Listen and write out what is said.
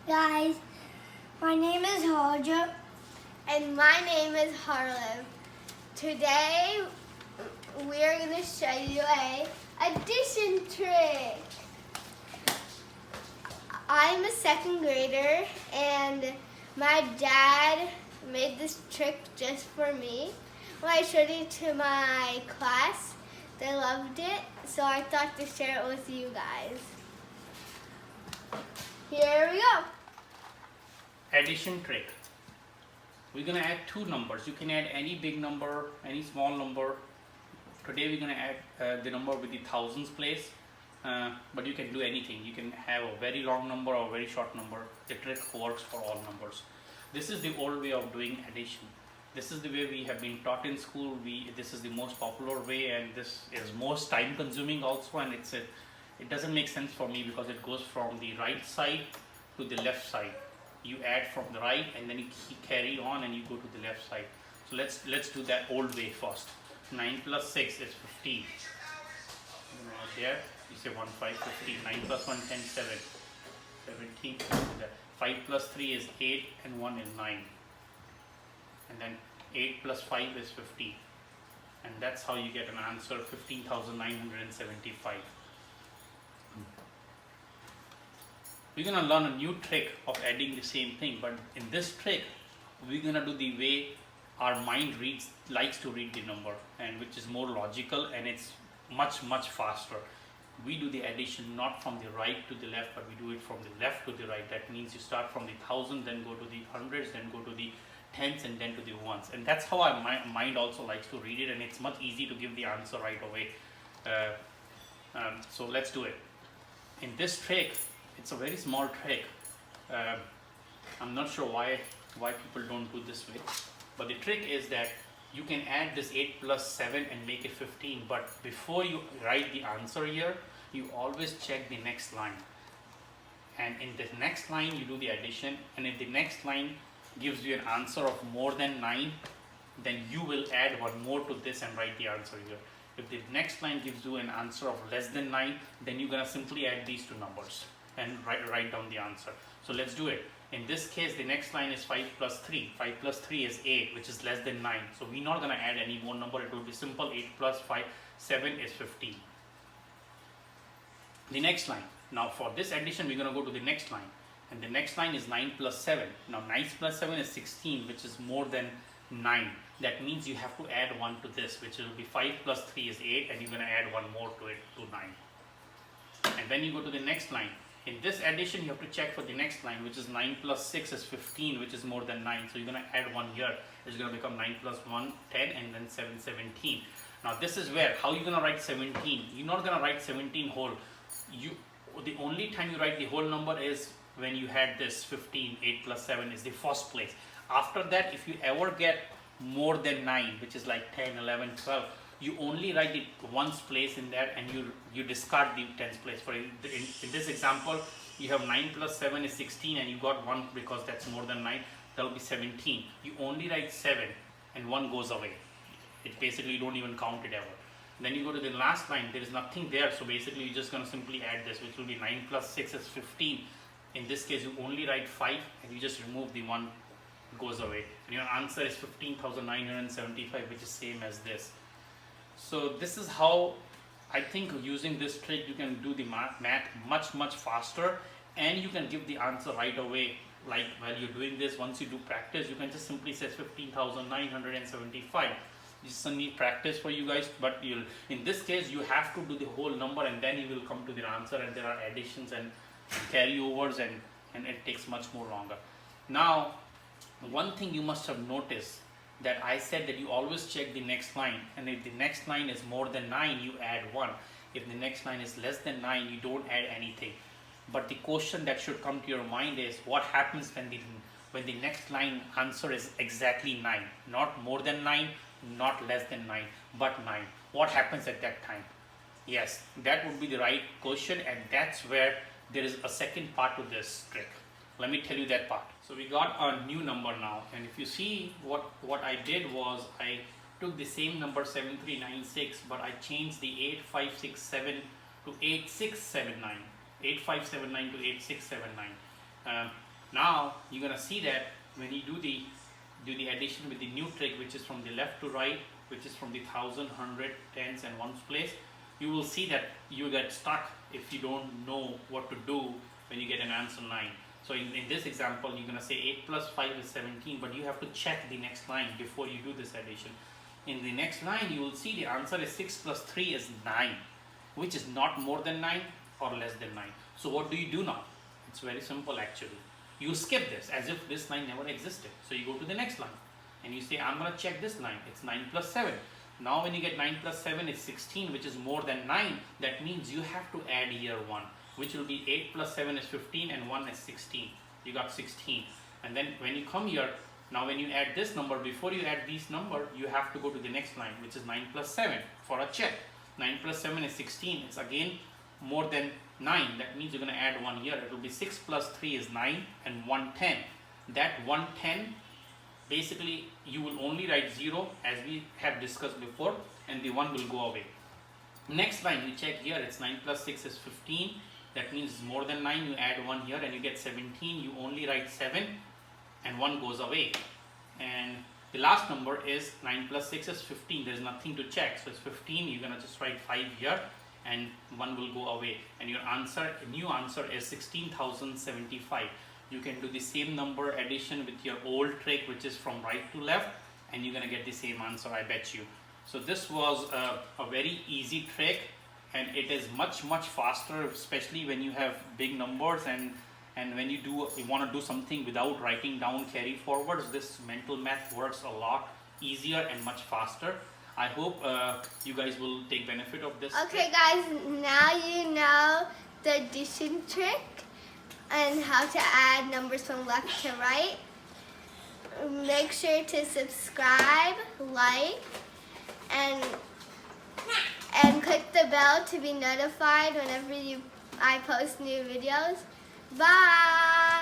Guys, my name is Haja. And my name is Harlev. Today we are going to show you a addition trick. I'm a second grader and my dad made this trick just for me. When I showed it to my class, they loved it, so I thought to share it with you guys. Here we go. Addition trick. We're going to add two numbers. You can add any big number, any small number. Today we're going to add the number with the thousands place, but you can do anything. You can have a very long number or a very short number. The trick works for all numbers. This is the old way of doing addition. This is the way we have been taught in school. This is the most popular way, and this is most time consuming also, and it doesn't make sense for me because it goes from the right side to the left side. You add from the right and then you carry on and you go to the left side. So let's do that old way first. 9 plus 6 is 15. There you say 1 5 15. 9 plus 1 10 7 17. 5 plus 3 is 8 and 1 is 9. And then 8 plus 5 is 15. And that's how you get an answer 15,975. We're going to learn a new trick of adding the same thing, but in this trick we're going to do the way our mind likes to read the number, and which is more logical, and it's much faster. We do the addition not from the right to the left, but we do it from the left to the right. That means you start from the thousand, then go to the hundreds, then go to the tens, and then to the ones. And that's how our mind also likes to read it, and it's much easy to give the answer right away. So let's do it. In this trick, it's a very small trick. I'm not sure why people don't do this way, but the trick is that you can add this 8 plus 7 and make it 15, but before you write the answer here, you always check the next line. And in the next line you do the addition, and if the next line gives you an answer of more than 9, then you will add one more to this and write the answer here. If the next line gives you an answer of less than 9, then you're gonna simply add these two numbers and write down the answer. So let's do it. In this case, the next line is 5 plus 3. 5 plus 3 is 8, which is less than 9. So we're not going to add any more number. It will be simple. 8 plus 5, 7 is 15. The next line. Now for this addition, we're going to go to the next line. And the next line is 9 plus 7. Now 9 plus 7 is 16, which is more than 9. That means you have to add 1 to this, which will be 5 plus 3 is 8, and you're going to add 1 more to it, to 9. And then you go to the next line. In this addition, you have to check for the next line, which is 9 plus 6 is 15, which is more than 9. So you're going to add 1 here. It's going to become 9 plus 1, 10, and then 7, 17. Now this is where, how you're going to write 17? You're not going to write 17 whole. The only time you write the whole number is when you had this 15, 8 plus 7 is the first place. After that, if you ever get more than 9, which is like 10, 11, 12, you only write the ones place in there, and you discard the tens place. For in this example, you have 9 plus 7 is 16, and you got 1 because that's more than 9. That will be 17. You only write 7 and 1 goes away. It basically, you don't even count it ever. Then you go to the last line, there is nothing there, so basically you're just going to simply add this, which will be 9 plus 6 is 15. In this case, you only write 5 and you just remove the 1, goes away. And your answer is 15,975, which is same as this. So this is how I think using this trick you can do the math much faster, and you can give the answer right away. Like while you're doing this, once you do practice, you can just simply say 15,975. You just need practice for you guys, but in this case you have to do the whole number, and then you will come to the answer, and there are additions and carryovers, and it takes much more longer. Now one thing you must have noticed, that I said that you always check the next line, and if the next line is more than 9, you add 1. If the next line is less than 9, you don't add anything. But the question that should come to your mind is, what happens when the next line answer is exactly 9? Not more than 9, not less than 9, but 9. What happens at that time? Yes, that would be the right question, and that's where there is a second part to this trick. Let me tell you that part. So we got a new number now, and if you see what I did was, I took the same number 7396, but I changed the 8567 to 8679. 8579 to 8679. Now you're gonna see that when you do the addition with the new trick, which is from the left to right, which is from the 1000, 100, tens and ones place, you will see that you get stuck if you don't know what to do when you get an answer 9. So in this example, you're gonna say 8 plus 5 is 17, but you have to check the next line before you do this addition. In the next line, you will see the answer is 6 plus 3 is 9, which is not more than 9 or less than 9. So what do you do now? It's very simple actually. You skip this as if this line never existed. So you go to the next line and you say, I'm going to check this line. It's 9 plus 7. Now when you get 9 plus 7 is 16, which is more than 9. That means you have to add here 1, which will be 8 plus 7 is 15 and 1 is 16. You got 16. And then when you come here, now when you add this number, before you add this number, you have to go to the next line, which is 9 plus 7 for a check. 9 plus 7 is 16. It's again more than 9. That means you're going to add 1 here. It will be 6 plus 3 is 9 and 110. That 110, basically you will only write 0 as we have discussed before, and the 1 will go away. Next line you check here, it's 9 plus 6 is 15. That means it's more than 9. You add 1 here and you get 17. You only write 7 and 1 goes away. And the last number is 9 plus 6 is 15. There is nothing to check. So it's 15. You're going to just write 5 here and 1 will go away. And your answer, new answer is 16,075. You can do the same number addition with your old trick, which is from right to left, and you're going to get the same answer, I bet you. So this was a very easy trick, and it is much faster, especially when you have big numbers and when you want to do something without writing down carry forwards. This mental math works a lot easier and much faster. I hope you guys will take benefit of this. Okay guys, now you know the addition trick and how to add numbers from left to right. Make sure to subscribe, like, and click the bell to be notified whenever I post new videos. Bye!